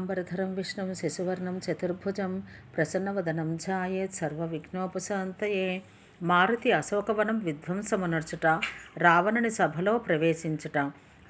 శుక్లాంబరధరం విష్ణుం శశివర్ణం చతుర్భుజం ప్రసన్నవదనం ఛాయేత్ సర్వవిఘ్నోపశాంతయే. మారుతి అశోకవనం విధ్వంసమునర్చుట, రావణుని సభలో ప్రవేశించుట.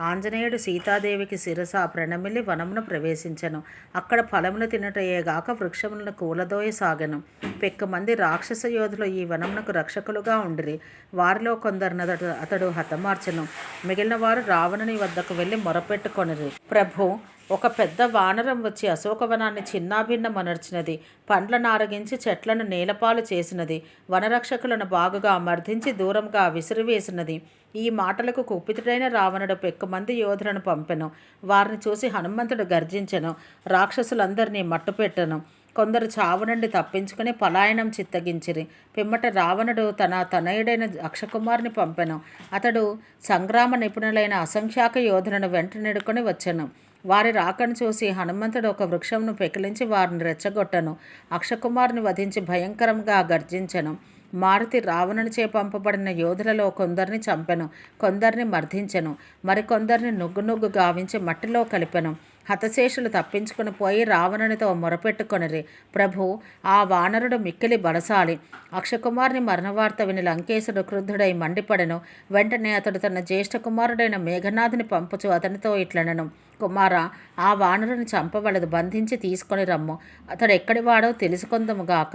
ఆంజనేయుడు సీతాదేవికి శిరస ప్రణమిలి వనమును ప్రవేశించెను. అక్కడ ఫలములు తినటయేగాక వృక్షములను కూలదోయసాగెను. పెక్కుమంది రాక్షస యోధులు ఈ వనమునకు రక్షకులుగా ఉండిరి. వారిలో కొందరిని అతడు హతమార్చెను. మిగిలిన వారు రావణుని వద్దకు వెళ్ళి మొరపెట్టుకొనిరి. ప్రభు, ఒక పెద్ద వానరం వచ్చి అశోకవనాన్ని చిన్నాభిన్నమనర్చినది. పండ్లను ఆరగించి చెట్లను నేలపాలు చేసినది. వనరక్షకులను బాగుగా మర్దించి దూరంగా విసిరివేసినది. ఈ మాటలకు కుపితుడైన రావణుడు పెక్కుమంది యోధులను పంపెను. వారిని చూసి హనుమంతుడు గర్జించెను. రాక్షసులందరినీ మట్టుపెట్టెను. కొందరు చావు నుండి తప్పించుకుని పలాయనం చిత్తగించిరి. పిమ్మట రావణుడు తన తనయుడైన అక్షకుమారుని పంపెను. అతడు సంగ్రామ నిపుణులైన అసంఖ్యాక యోధులను వెంట నెడుకొని వచ్చెను. వారి రాకను చూసి హనుమంతుడు ఒక వృక్షంను పెకిలించి వారిని రెచ్చగొట్టెను. అక్షకుమారుని వధించి భయంకరంగా గర్జించెను. మారుతి రావణునిచే పంపబడిన యోధులలో కొందరిని చంపెను, కొందరిని మర్దించెను, మరికొందరిని నుగ్గు గావించి మట్టిలో కలిపెను. హతశేషులు తప్పించుకుని పోయి రావణునితో మొరపెట్టుకొనిరి. ప్రభు, ఆ వానరుడు మిక్కిలి బలశాలి. అక్షకుమారుని మరణవార్త విని లంకేశుడు క్రుద్ధుడై మండిపడెను. వెంటనే అతడు తన జ్యేష్ఠ కుమారుడైన మేఘనాథుని పంపుచు అతనితో ఇట్లనెను. కుమారా, ఆ వానరుని చంపవలదు, బంధించి తీసుకొని రమ్ము. అతడు ఎక్కడివాడో తెలుసుకొందుముగాక.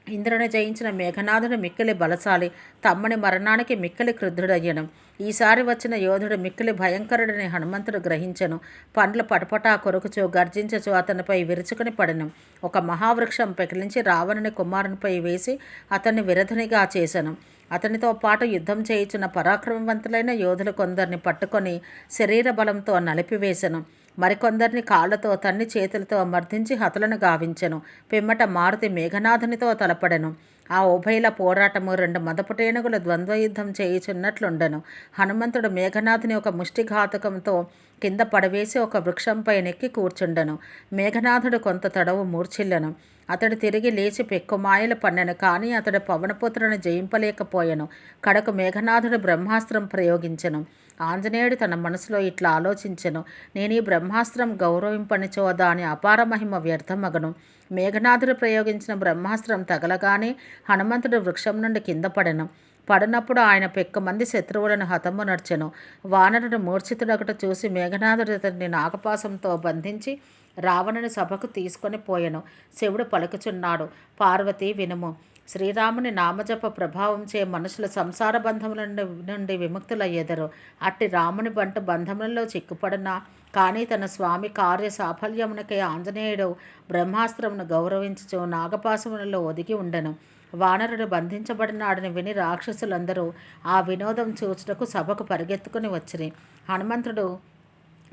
ఇంద్రుని జయించిన మేఘనాథుడు మిక్కిలి బలశాలి. తమ్మని మరణానికి మిక్కిలి క్రుద్ధుడయ్యను. ఈసారి వచ్చిన యోధుడు మిక్కిలి భయంకరుడని హనుమంతుడు గ్రహించెను. పండ్లు పటపటా కొరుకుచు గర్జించచు అతనిపై విరుచుకుని పడెను. ఒక మహావృక్షం పెకిలించి రావణుని కుమారునిపై వేసి అతన్ని విరధనిగా చేసెను. అతనితో పాటు యుద్ధం చేయుచున్న పరాక్రమవంతులైన యోధులు కొందరిని పట్టుకొని శరీర బలంతో నలిపివేశెను. మరికొందరిని కాళ్లతో తన్ని చేతులతో మర్దించి హతులను గావించెను. పిమ్మట మారుతి మేఘనాథునితో తలపడెను. ఆ ఉభయుల పోరాటము రెండు మదపుటేనుగుల ద్వంద్వయుద్ధం చేయుచున్నట్లుండెను. హనుమంతుడు మేఘనాథుని ఒక ముష్టిఘాతకంతో కింద పడవేసి ఒక వృక్షంపై నెక్కి కూర్చుండెను. మేఘనాథుడు కొంత తడవు మూర్ఛిల్లెను. అతడు తిరిగి లేచి పెక్కుమాయలు పన్నెను. కానీ అతడు పవనపుత్రుని జయింపలేకపోయెను. కడకు మేఘనాథుడు బ్రహ్మాస్త్రం ప్రయోగించెను. ఆంజనేయుడు తన మనసులో ఇట్లా ఆలోచించెను. నేను ఈ బ్రహ్మాస్త్రం గౌరవింపనిచో దాని అపార మహిమ వ్యర్థమగను. మేఘనాథుడు ప్రయోగించిన బ్రహ్మాస్త్రం తగలగానే హనుమంతుడు వృక్షం నుండి కింద పడినప్పుడు ఆయన పెక్కుమంది శత్రువులను హతమునర్చెను. వానరుడు మూర్ఛితుడొకటి చూసి మేఘనాథుడు అతడిని నాగపాశంతో బంధించి రావణుని సభకు తీసుకొని పోయెను. శివుడు పలుకుచున్నాడు. పార్వతి, వినుము. శ్రీరాముని నామజప ప్రభావంచే మనుషుల సంసార బంధముల నుండి విముక్తులయ్యెదరు. అట్టి రాముని బంటు బంధములలో చిక్కుపడినా కానీ తన స్వామి కార్య సాఫల్యమునకై ఆంజనేయుడు బ్రహ్మాస్త్రమును గౌరవించుచు నాగపాశములలో ఒదిగి ఉండెను. వానరుడు బంధించబడినాడని విని రాక్షసులందరూ ఆ వినోదం చూచుటకు సభకు పరిగెత్తుకుని వచ్చిరి. హనుమంతుడు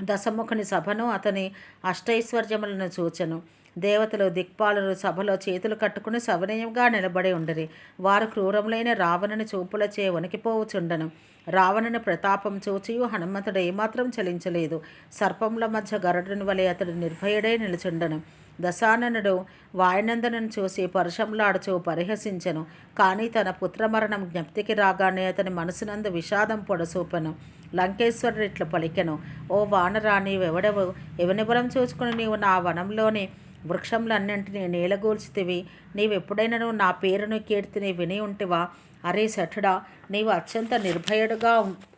దశముఖుని సభను అతని అష్టైశ్వర్యములను చూచెను. దేవతలు దిక్పాలురు సభలో చేతులు కట్టుకుని సవినయంగా నిలబడి ఉండిరి. వారు క్రూరములైన రావణుని చూపులచే వణికిపోవుచుండెను. రావణుని ప్రతాపం చూచియు హనుమంతుడు ఏమాత్రం చలించలేదు. సర్పముల మధ్య గరుడుని వలె అతడు నిర్భయుడై నిలుచుండెను. దశాననుడు వాయునందనను చూసి పరుషంలాడుచూ పరిహసించెను. కానీ తన పుత్రమరణం జ్ఞప్తికి రాగానే అతని మనసునందు విషాదం పొడసూపెను. లంకేశ్వరుడు ఇట్లు పలికెను. ఓ వానరా, నీవెవడవు? ఎవని బలం చూచుకుని నీవు నా వనంలోని వృక్షములన్నింటినీ నీలగూల్చితివి? నీవెప్పుడైనా నా పేరును కీర్తిని విని ఉంటివా? అరే శఠుడా, నీవు అత్యంత నిర్భయుడుగా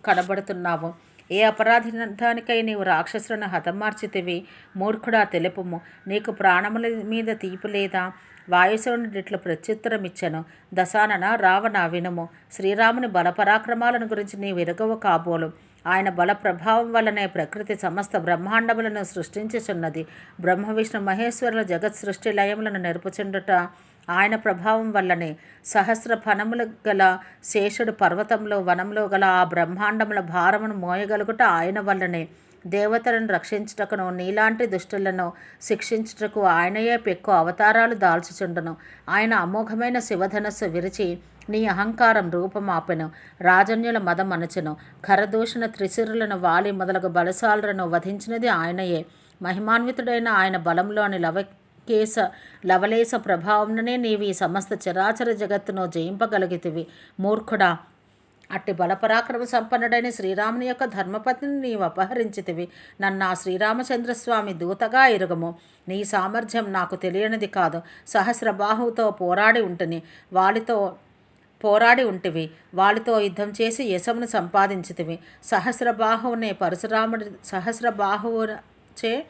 కనబడుతున్నావు. ఏ అపరాధానికై నీవు రాక్షసులను హతమార్చితివి? మూర్ఖుడా, తెలుపుము. నీకు ప్రాణముల మీద తీపి లేదా? వాయుసేనుడిట్లు ప్రత్యుత్తరమిచ్చెను. దశానన, రావణ, వినుము. శ్రీరాముని బలపరాక్రమాలను గురించి నీ విరగవు కాబోలు. ఆయన బల ప్రభావం వల్లనే ప్రకృతి సమస్త బ్రహ్మాండములను సృష్టించుచున్నది. బ్రహ్మ విష్ణు మహేశ్వరుల జగత్ సృష్టి లయములను నెరుపుచుండుట ఆయన ప్రభావం వల్లనే. సహస్ర ఫణములు గల శేషుడు పర్వతంలో వనంలో గల ఆ బ్రహ్మాండముల భారమును మోయగలుగుట ఆయన వల్లనే. దేవతలను రక్షించుటకును నీలాంటి దుష్టులను శిక్షించుటకు ఆయనయే పెక్కు అవతారాలు దాల్చుచుండును. ఆయన అమోఘమైన శివధనస్సు విరిచి నీ అహంకారం రూపమాపెను. రాజన్యుల మదమనచెను. ఖరదూషణ త్రిశిరులను వాలి మొదలగు బలశాలను వధించినది ఆయనయే. మహిమాన్వితుడైన ఆయన బలంలోని లవలేశ ప్రభావంనే నీవు ఈ సమస్త చరాచర జగత్తును జయింపగలిగితివి. మూర్ఖుడా, అట్టి బలపరాక్రమ సంపన్నుడైన శ్రీరాముని యొక్క ధర్మపత్నిని నీవు అపహరించితివి. నన్ను ఆ శ్రీరామచంద్రస్వామి దూతగా ఎరుగము. నీ సామర్థ్యం నాకు తెలియనిది కాదు. సహస్రబాహువుతో పోరాడి ఉంటివి. వాళ్ళతో యుద్ధం చేసి యశమును సంపాదించితివి. సహస్రబాహువుచే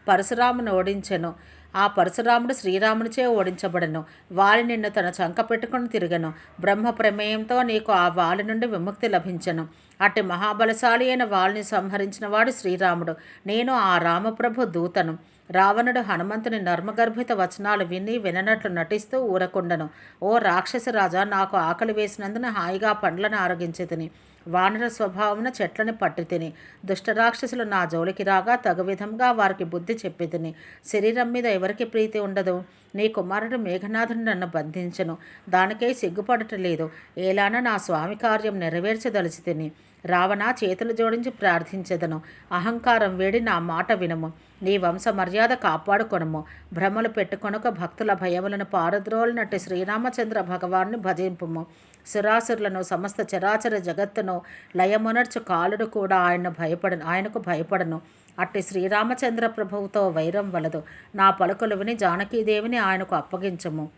పరశురామును ఓడించెను. ఆ పరశురాముడు శ్రీరామునిచే ఓడించబడను. వాలి నిన్ను తన చంక పెట్టుకుని తిరిగను. బ్రహ్మ ప్రమేయంతో నీకు ఆ వాలి నుండి విముక్తి లభించను. అట్టి మహాబలశాలి అయిన వాలిని సంహరించిన వాడు శ్రీరాముడు. నేను ఆ రామప్రభు దూతను. రావణుడు హనుమంతుని నర్మగర్భిత వచనాలు విననట్లు నటిస్తూ ఊరకుండను. ఓ రాక్షసరాజా, నాకు ఆకలి వేసినందున హాయిగా పండ్లను ఆరగించి తిని, వానర స్వభావమున చెట్లని పట్టి తిని, దుష్టరాక్షసులు నా జోలికి రాగా తగు విధంగా వారికి బుద్ధి చెప్పి తిని. శరీరం మీద ఎవరికి ప్రీతి ఉండదు. నీ కుమారుడు మేఘనాథుని నన్ను బంధించను. దానికై సిగ్గుపడటలేదు. ఏలాన నా స్వామి కార్యం నెరవేర్చదలిచి తిని. రావణ, చేతులు జోడించి ప్రార్థించెదను. అహంకారం వేడి నా మాట వినము. నీ వంశ మర్యాద కాపాడుకొనము. భ్రమలు పెట్టుకొనక భక్తుల భయములను పారద్రోలినట్టు శ్రీరామచంద్ర భగవాన్ని భజింపుము. సురాసురులను, సమస్త చరాచర జగత్తును లయమునర్చు కాలుడు కూడా ఆయనకు భయపడను. అట్టి శ్రీరామచంద్ర ప్రభువుతో వైరం వలదు. నా పలుకులు విని జానకీదేవిని ఆయనకు అప్పగించము.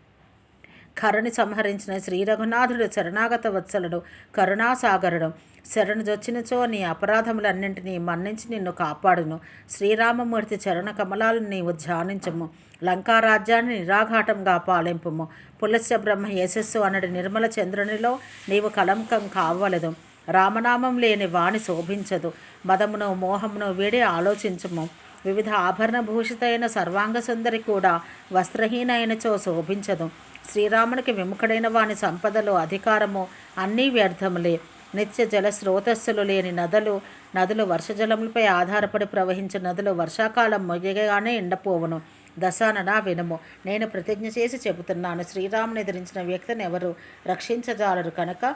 కరుని సంహరించిన శ్రీ రఘునాథుడు శరణాగత వత్సలుడు, కరుణాసాగరుడు. శరణుజొచ్చినచో నీ అపరాధములన్నింటినీ మన్నించి నిన్ను కాపాడును. శ్రీరామమూర్తి చరణ కమలాలను నీవు ధ్యానించము. లంకారాజ్యాన్ని నిరాఘాటంగా పాలింపుము. పులస్య బ్రహ్మ యశస్సు అనడి నిర్మల చంద్రునిలో నీవు కలంకం కావలదు. రామనామం లేని వాణి శోభించదు. మదమును మోహమును వీడి ఆలోచించము. వివిధ ఆభరణ భూషితైన సర్వాంగ సుందరి కూడా వస్త్రహీనైనచో శోభించదు. శ్రీరామునికి విముఖుడైన వాని సంపదలు, అధికారము అన్నీ వ్యర్థములే. నిత్య జల స్రోతస్సులు లేని నదులు వర్షజలములపై ఆధారపడి ప్రవహించే నదులు వర్షాకాలం మొయ్యగానే ఎండపోవును. దశానన వినుము, నేను ప్రతిజ్ఞ చేసి చెబుతున్నాను. శ్రీరాముని ఎదిరించిన వ్యక్తిని ఎవరు రక్షించజాలరు కనుక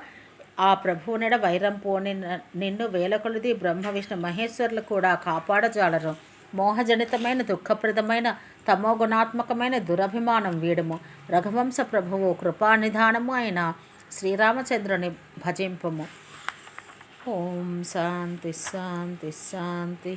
ఆ ప్రభువునెడ వైరం పోని నిన్ను వేలకొలది బ్రహ్మ విష్ణు మహేశ్వరులు కూడా కాపాడజాలరు. మోహజనితమైన దుఃఖప్రదమైన తమోగుణాత్మకమైన దురభిమానం వీడుము. రఘువంశ ప్రభువు కృపానిధానము అయిన శ్రీరామచంద్రుని భజింపుము. ఓం శాంతి శాంతి శాంతి.